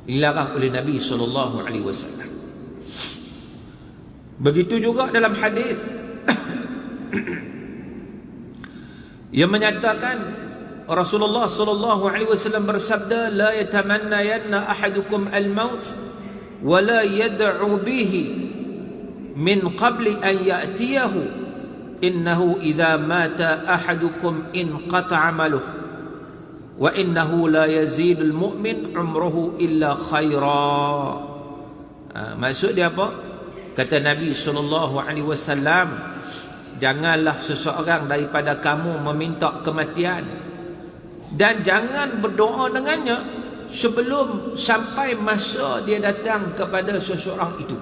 dilarang oleh Nabi SAW. Begitu juga dalam hadis yang menyatakan Rasulullah SAW bersabda, la yatamannayanna ahadukum al-maut wa la yad'u bihi min qabli an ya'tiyahu innahu idza mata ahadukum inqata'a amaluhu wa innahu la yazidul mu'min umruhu illa khaira. Maksud dia apa? Kata Nabi SAW, janganlah seseorang daripada kamu meminta kematian dan jangan berdoa dengannya sebelum sampai masa dia datang kepada seseorang itu.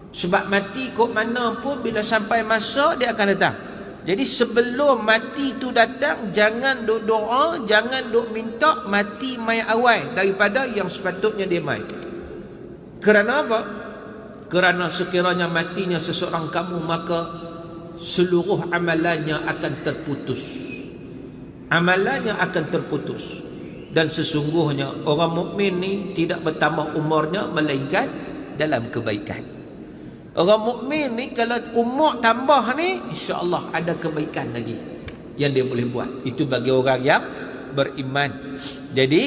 Sebab mati kok mana pun bila sampai masa dia akan datang. Jadi sebelum mati tu datang, jangan duk doa, jangan duk minta mati mai awal daripada yang sepatutnya dia mai. Kerana apa? Kerana sekiranya matinya seseorang kamu, maka seluruh amalannya akan terputus. Amalannya akan terputus. Dan sesungguhnya orang mukmin ni tidak bertambah umurnya melainkan dalam kebaikan. Orang mukmin ni kalau umur tambah ni, insya-Allah ada kebaikan lagi yang dia boleh buat. Itu bagi orang yang beriman. Jadi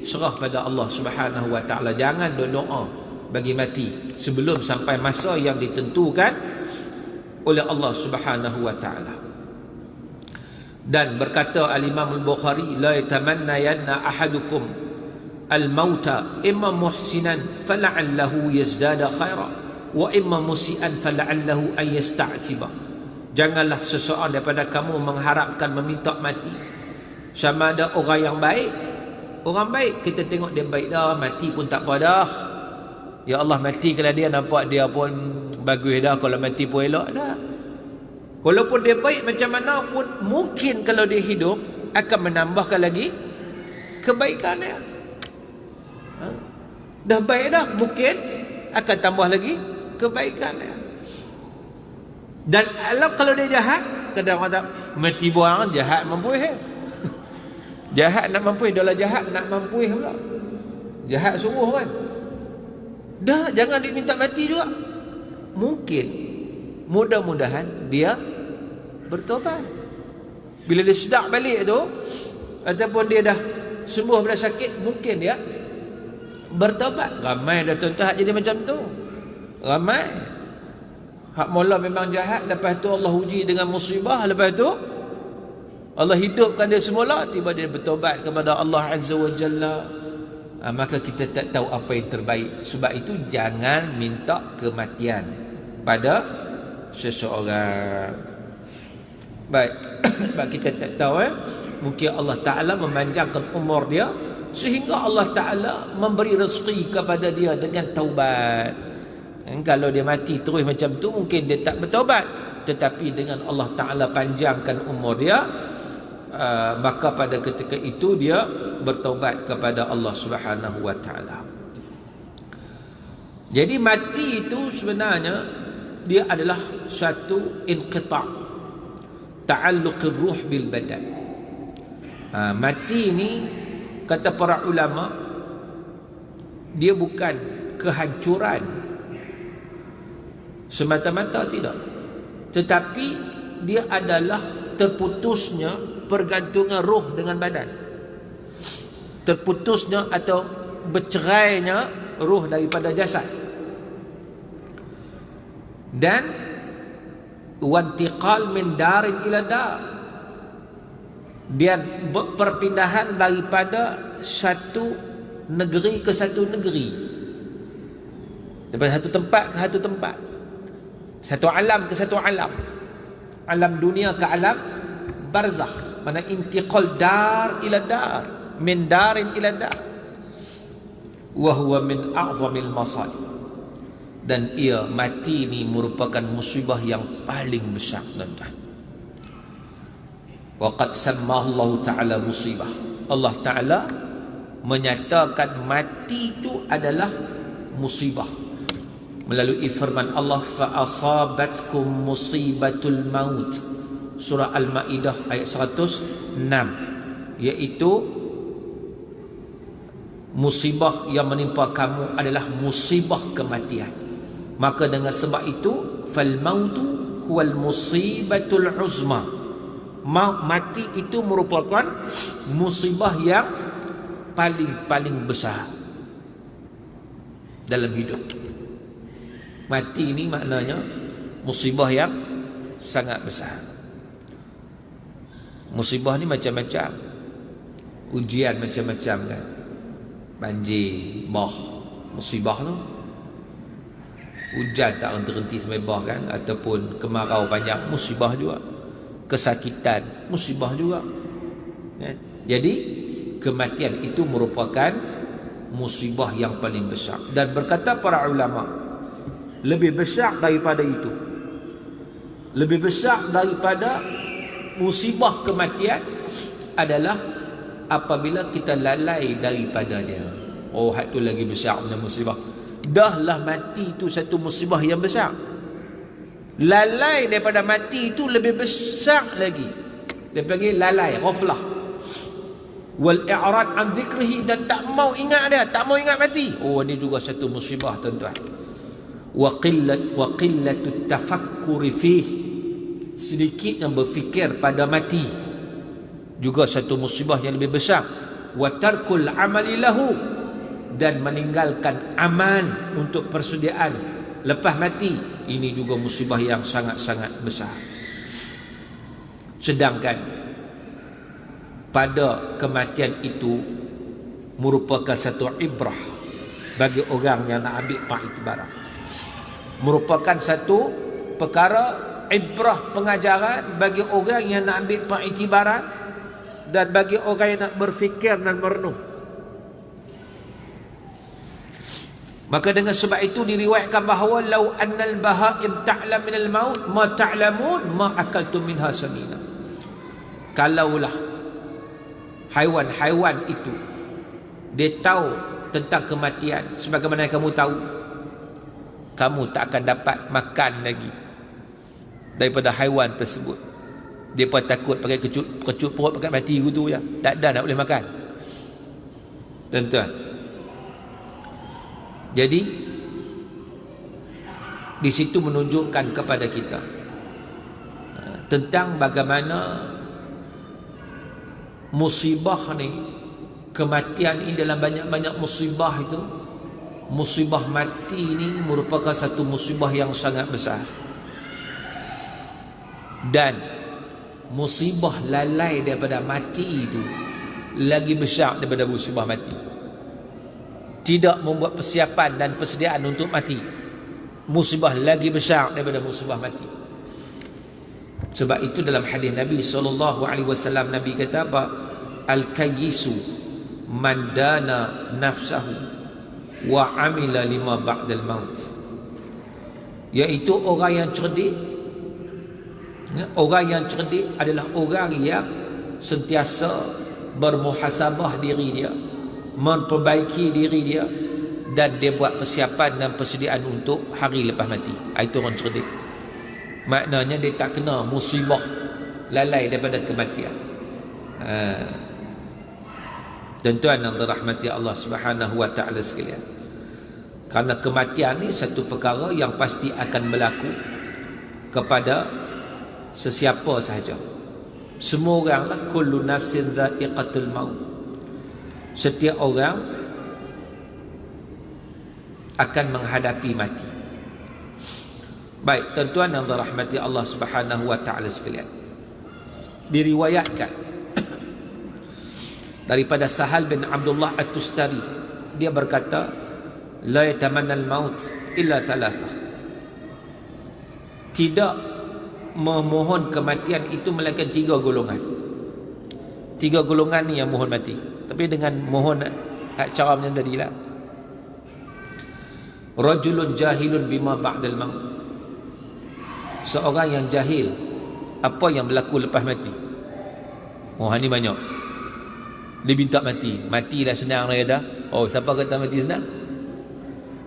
serah pada Allah Subhanahu wa taala, jangan doa bagi mati sebelum sampai masa yang ditentukan oleh Allah Subhanahu wa taala. Dan berkata al-Imam al-Bukhari, la yatamannayanna ahadukum al-mauta imma muhsinan fala'allahu yazdada khaira wa imma musian fala'allahu an yasta'tiba. Janganlah seseorang daripada kamu mengharapkan meminta mati sama ada orang yang baik. Orang baik kita tengok dia baik dah, mati pun tak apa dah. Ya Allah, mati kalau dia nampak dia pun bagus dah, kalau mati pun elok dah. Walaupun dia baik macam mana pun, mungkin kalau dia hidup akan menambahkan lagi kebaikan dia. Dah baik dah, mungkin akan tambah lagi kebaikan dia. Dan kalau dia jahat, kadang orang tak mati buang jahat mampuih. Jahat nak mampuih, dah lah jahat nak mampuih pula. Jahat sungguh kan. Dah, jangan diminta mati juga. Mungkin, mudah-mudahan dia bertobat. Bila dia sedar balik tu, ataupun dia dah sembuh bila sakit, mungkin dia bertobat. Ramai dah tuan-tuan jadi macam tu. Ramai. Hak mula memang jahat, lepas tu Allah uji dengan musibah, lepas tu Allah hidupkan dia semula, tiba dia bertobat kepada Allah Azza wa Jalla. Maka kita tak tahu apa yang terbaik. Sebab itu jangan minta kematian pada seseorang. Baik. Sebab kita tak tahu mungkin Allah Ta'ala memanjangkan umur dia sehingga Allah Ta'ala memberi rezeki kepada dia dengan taubat. Kalau dia mati terus macam tu, mungkin dia tak bertaubat. Tetapi dengan Allah Ta'ala panjangkan umur dia, maka pada ketika itu dia bertaubat kepada Allah Subhanahu wa taala. Jadi mati itu sebenarnya dia adalah satu inqita', ta'alluqir ruh bil badan. Mati ini kata para ulama, dia bukan kehancuran semata-mata, tidak, tetapi dia adalah terputusnya pergantungan roh dengan badan, terputusnya atau bercerainya roh daripada jasad, dan wantiqal min darin ila dar, dia perpindahan daripada satu negeri ke satu negeri, daripada satu tempat ke satu tempat, satu alam ke satu alam, alam dunia ke alam barzakh. Mana intiqal dar ila dar, min darin ila dar, wa huwa min a'zamil masaib. Dan ia, mati ini merupakan musibah yang paling besar, tuan-tuan. Wa qad sammahu Allah Ta'ala musibah. Allah Ta'ala menyatakan mati itu adalah musibah melalui firman Allah, fa asabatkum musibatul maut, surah Al-Maidah ayat 106, iaitu musibah yang menimpa kamu adalah musibah kematian. Maka dengan sebab itu, fal mautu huwal musibatul uzma. Mati itu merupakan musibah yang paling besar dalam hidup. Mati ini maknanya musibah yang sangat besar. Musibah ni macam-macam, ujian macam-macam kan. Banjir, bah, musibah tu. Hujan tak berhenti sampai bah kan, ataupun kemarau panjang, musibah juga. Kesakitan, musibah juga kan? Jadi kematian itu merupakan musibah yang paling besar. Dan berkata para ulama, lebih besar daripada itu, lebih besar daripada musibah kematian adalah apabila kita lalai daripadanya. Oh, hak tu lagi besar punya musibah. Dahlah mati itu satu musibah yang besar. Lalai daripada mati itu lebih besar lagi. Dia panggil lalai, ghaflah. Wal i'rad an dhikrihi, dan tak mau ingat dia, tak mau ingat mati. Oh, ini juga satu musibah tuan-tuan. Wa qillatut tafakkuri fihi, sedikit yang berfikir pada mati, juga satu musibah yang lebih besar. Wa tarkul amali lahu, dan meninggalkan amal untuk persediaan lepas mati, ini juga musibah yang sangat-sangat besar. Sedangkan pada kematian itu merupakan satu ibrah bagi orang yang nak ambil pengiktibaran, merupakan satu perkara ibrah, pengajaran bagi orang yang nak ambil pengiktibaran dan bagi orang yang nak berfikir dan merenung. Maka dengan sebab itu diriwayatkan bahawa lau annal bahaim ta'lam minal maut ma ta'lamun ma akaltum minha samina. Kalaulah haiwan-haiwan itu dia tahu tentang kematian sebagaimana yang kamu tahu, kamu tak akan dapat makan lagi daripada haiwan tersebut. Dia pun takut pakai kecut perut pakai mati gitu je, tak ada nak boleh makan. Tuan-tuan, jadi di situ menunjukkan kepada kita tentang bagaimana musibah ni, kematian ini dalam banyak-banyak musibah itu, musibah mati ini merupakan satu musibah yang sangat besar. Dan musibah lalai daripada mati itu lagi besar daripada musibah mati. Tidak membuat persiapan dan persediaan untuk mati, musibah lagi besar daripada musibah mati. Sebab itu dalam hadis Nabi SAW, Nabi kata apa? Al-kayyisu man dana nafsahu wa amila lima ba'dal maut. Iaitu orang yang cerdik. Orang yang cerdik adalah orang yang sentiasa bermuhasabah diri dia, memperbaiki diri dia, dan dia buat persiapan dan persediaan untuk hari lepas mati. Itu orang cerdik. Maknanya dia tak kena musibah lalai daripada kematian. Tuan-tuan yang dirahmati Allah Subhanahu wa taala sekalian, kerana kematian ni satu perkara yang pasti akan berlaku kepada sesiapa sahaja. Semua orang lah, kullu nafsin dha'iqatul maut. Setiap orang akan menghadapi mati. Baik, tuan-tuan yang dirahmati Allah Subhanahu wa taala sekalian, diriwayatkan daripada Sahal bin Abdullah At-Tustari, dia berkata, la yatamanna al-maut illa thalatha. Tidak memohon kematian itu melainkan 3 golongan. 3 golongan ni yang mohon mati. Tapi dengan mohon cara macam tadi lah. Rajulun jahilun bima ba'dal maut. Seorang yang jahil apa yang berlaku lepas mati. Oh, ni banyak. Dia minta mati. Mati dah senang dah kata. Oh, siapa kata mati senang?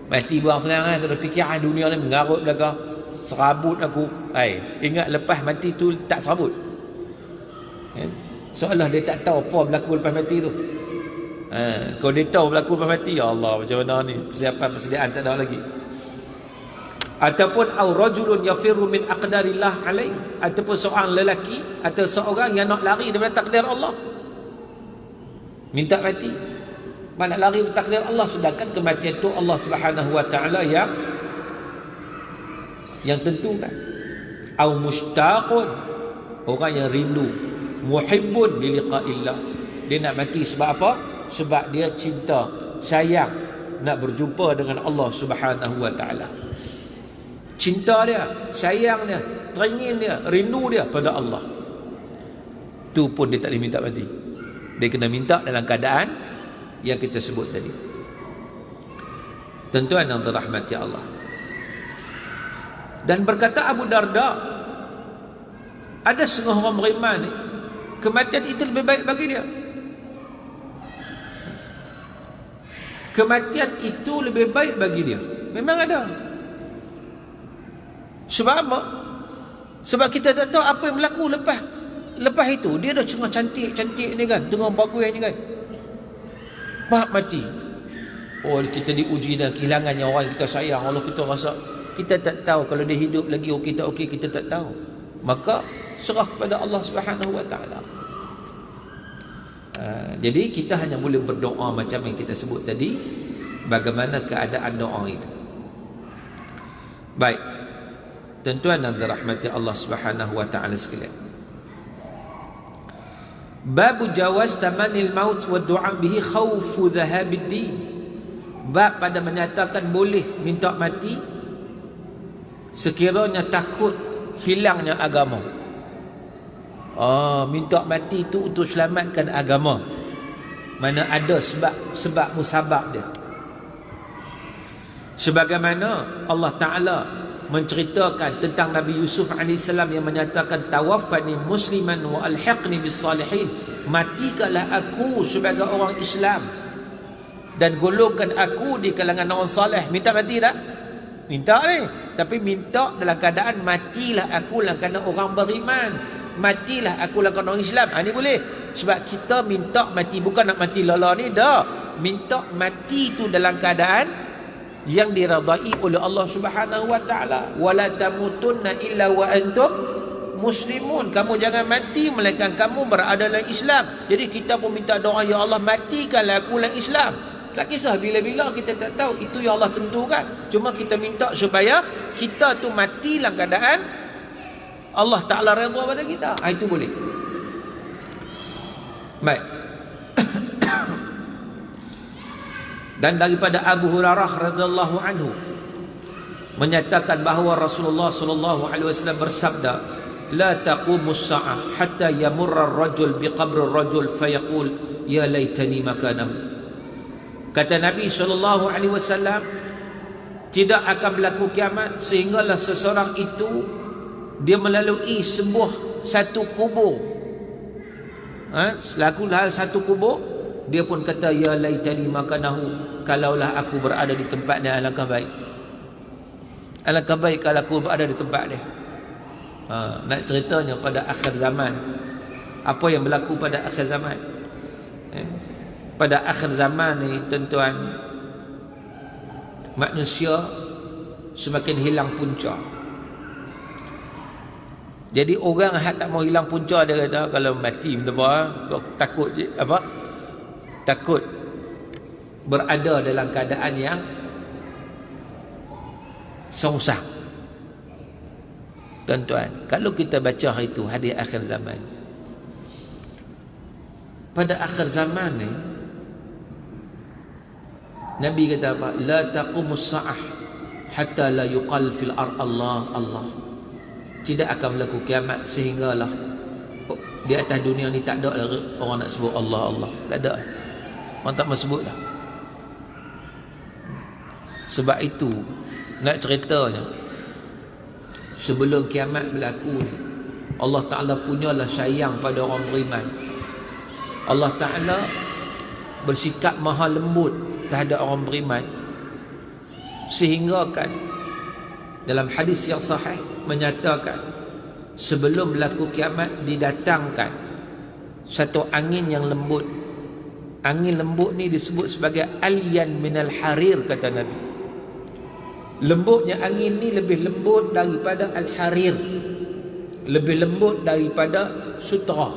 Mati buang senang kan. Tak ada fikiran dunia ni mengarut belakang. Serabut aku. Ingat lepas mati tu tak serabut. Seolah dia tak tahu apa berlaku lepas mati tu. Kau dia tahu berlaku lepas mati, ya Allah, macam mana ni, persiapan persediaan tak ada lagi. Ataupun au rajulun yafirru min aqdarillah alaih, ataupun seorang lelaki atau seorang yang nak lari daripada takdir Allah, minta mati, nak lari dari takdir Allah, sedangkan kematian itu Allah Subhanahu wa taala yang tentukan. Au mushtaqun, orang yang rindu, muhibbun li liqa'illah, dia nak mati sebab apa? Sebab dia cinta, sayang nak berjumpa dengan Allah Subhanahu wa taala. Cinta dia, sayang dia, teringin dia, rindu dia pada Allah. Tu pun dia tak boleh minta mati. Dia kena minta dalam keadaan yang kita sebut tadi. Tuan-tuan yang dirahmati Allah. Dan berkata Abu Darda, ada setengah orang beriman ni, kematian itu lebih baik bagi dia. Kematian itu lebih baik bagi dia. Memang ada. Sebab apa? Sebab kita tak tahu apa yang berlaku lepas itu. Dia dah tengah cantik-cantik ni kan, tengah bagus ni kan, mati. Oh, kita diuji dengan kehilangannya orang yang kita sayang. Allah, kita rasa kita tak tahu kalau dia hidup lagi okey tak okey, kita tak tahu. Maka serah kepada Allah Subhanahu wa taala. Jadi kita hanya boleh berdoa macam yang kita sebut tadi, bagaimana keadaan doa itu. Baik, tuan-tuan dan dirahmati Allah Subhanahu wa taala sekalian. Bab jawaz tamanil maut wa du'a bihi khaufu dhahabid din. Bab pada menyatakan boleh minta mati sekiranya takut hilangnya agama. Minta mati itu untuk selamatkan agama. Mana ada sebab musabab dia. Sebagaimana Allah Ta'ala menceritakan tentang Nabi Yusuf AS yang menyatakan tawaffani musliman wa alhiqni bis salihin, matikalah aku sebagai orang Islam dan golongkan aku di kalangan orang saleh. Minta mati tak? Minta ni, tapi minta dalam keadaan matilah aku dalam keadaan orang beriman, matilah aku dalam keadaan orang Islam. Ini boleh. Sebab kita minta mati, bukan nak mati lala ni dah. Minta mati tu dalam keadaan yang diradai oleh Allah Subhanahu wa taala. Wala tamutunna illa wa antum muslimun. Kamu jangan mati melainkan kamu berada dalam Islam. Jadi kita pun minta doa, ya Allah matikanlah aku dalam Islam. Tak kisah bila-bila, kita tak tahu, itu yang Allah tentukan. Cuma kita minta supaya kita tu mati dalam keadaan Allah Ta'ala redha pada kita. Itu boleh. Baik. Dan daripada Abu Hurairah radhiyallahu anhu menyatakan bahawa Rasulullah sallallahu alaihi wasallam bersabda, la taqumus sa'ah hatta yamurra ar-rajul biqabri ar-rajul fayaqul ya laitani makanahu. Kata Nabi sallallahu alaihi wasallam, tidak akan berlaku kiamat sehinggalah seseorang itu dia melalui satu kubur. Lakulah satu kubur, dia pun kata ya laitani makanahu, kalaulah aku berada di tempatnya, alangkah baik. Alangkah baik kalau aku berada di tempat dia. Nak ceritanya pada akhir zaman, apa yang berlaku pada akhir zaman? Pada akhir zaman ni tuan-tuan, manusia semakin hilang punca. Jadi orang tak mau hilang punca, dia kata kalau mati takut takut berada dalam keadaan yang songsang. Tuan-tuan, kalau kita baca hari itu, hadis akhir zaman, pada akhir zaman ni Nabi kata apa? La taqumus sa'ah hatta la yuqal fil ard Allah Allah. Tidak akan berlaku kiamat sehinggalah di atas dunia ni tak ada orang nak sebut Allah Allah. Tak ada. Orang tak mau sebut lah. Sebab itu nak ceritanya, sebelum kiamat berlaku ni, Allah Ta'ala punyalah sayang pada orang beriman. Allah Ta'ala bersikap maha lembut terhadap orang beriman, sehingga kan dalam hadis yang sahih menyatakan sebelum berlaku kiamat didatangkan satu angin yang lembut Angin lembut ni disebut sebagai alyan minal harir, kata Nabi. Lembutnya angin ni lebih lembut daripada al-harir, lebih lembut daripada sutera.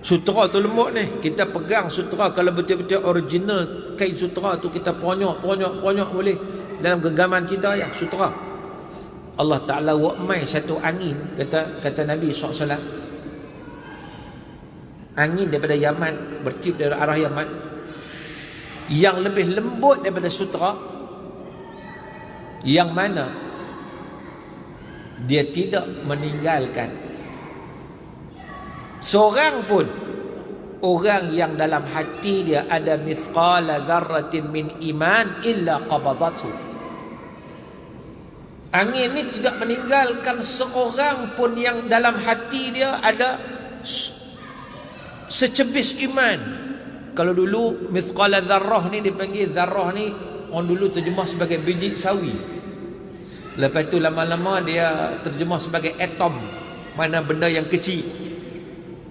Sutera tu lembut ni, kita pegang sutera, kalau betul-betul original kain sutera tu kita ponyok boleh dalam genggaman kita ya, sutera. Allah Ta'ala wakmai satu angin, kata Nabi SAW, angin daripada Yaman, bertiup dari arah Yaman, yang lebih lembut daripada sutera, yang mana dia tidak meninggalkan seorang pun orang yang dalam hati dia ada mithqala dzarratin min iman illa qabadathu. Angin ni tidak meninggalkan seorang pun yang dalam hati dia ada secebis iman. Kalau dulu mithqala dzarrah ni dipanggil, dzarrah ni orang dulu terjemah sebagai biji sawi. Lepas tu lama-lama dia terjemah sebagai atom, mana benda yang kecil.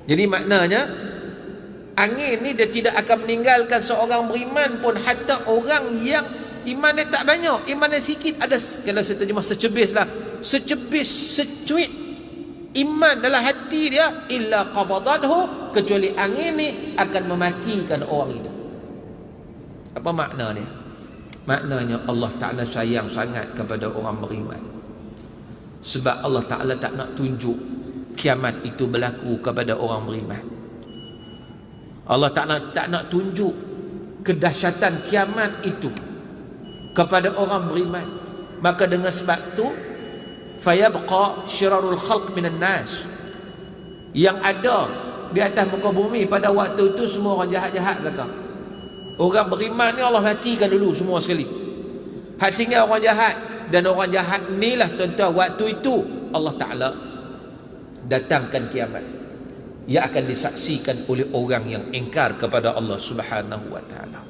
Jadi maknanya angin ni dia tidak akan meninggalkan seorang beriman pun, hatta orang yang iman dia tak banyak, iman dia sikit, ada, kalau saya terjemah secebis lah, secebis, secuit iman dalam hati dia, illa qabadathu, kecuali angin ni akan mematikan orang itu. Apa makna dia? Maknanya Allah Ta'ala sayang sangat kepada orang beriman, sebab Allah Ta'ala tak nak tunjuk kiamat itu berlaku kepada orang beriman. Allah tak nak tunjuk kedahsyatan kiamat itu kepada orang beriman. Maka dengan sebab tu fayabqa syirarul khalq minan nas, yang ada di atas muka bumi pada waktu itu semua orang jahat-jahat belaka. Orang beriman ni Allah matikan dulu semua sekali, hak tinggal orang jahat. Dan orang jahat ni lah tuan-tuan, waktu itu Allah Ta'ala datangkan kiamat yang akan disaksikan oleh orang yang ingkar kepada Allah Subhanahu wa Ta'ala.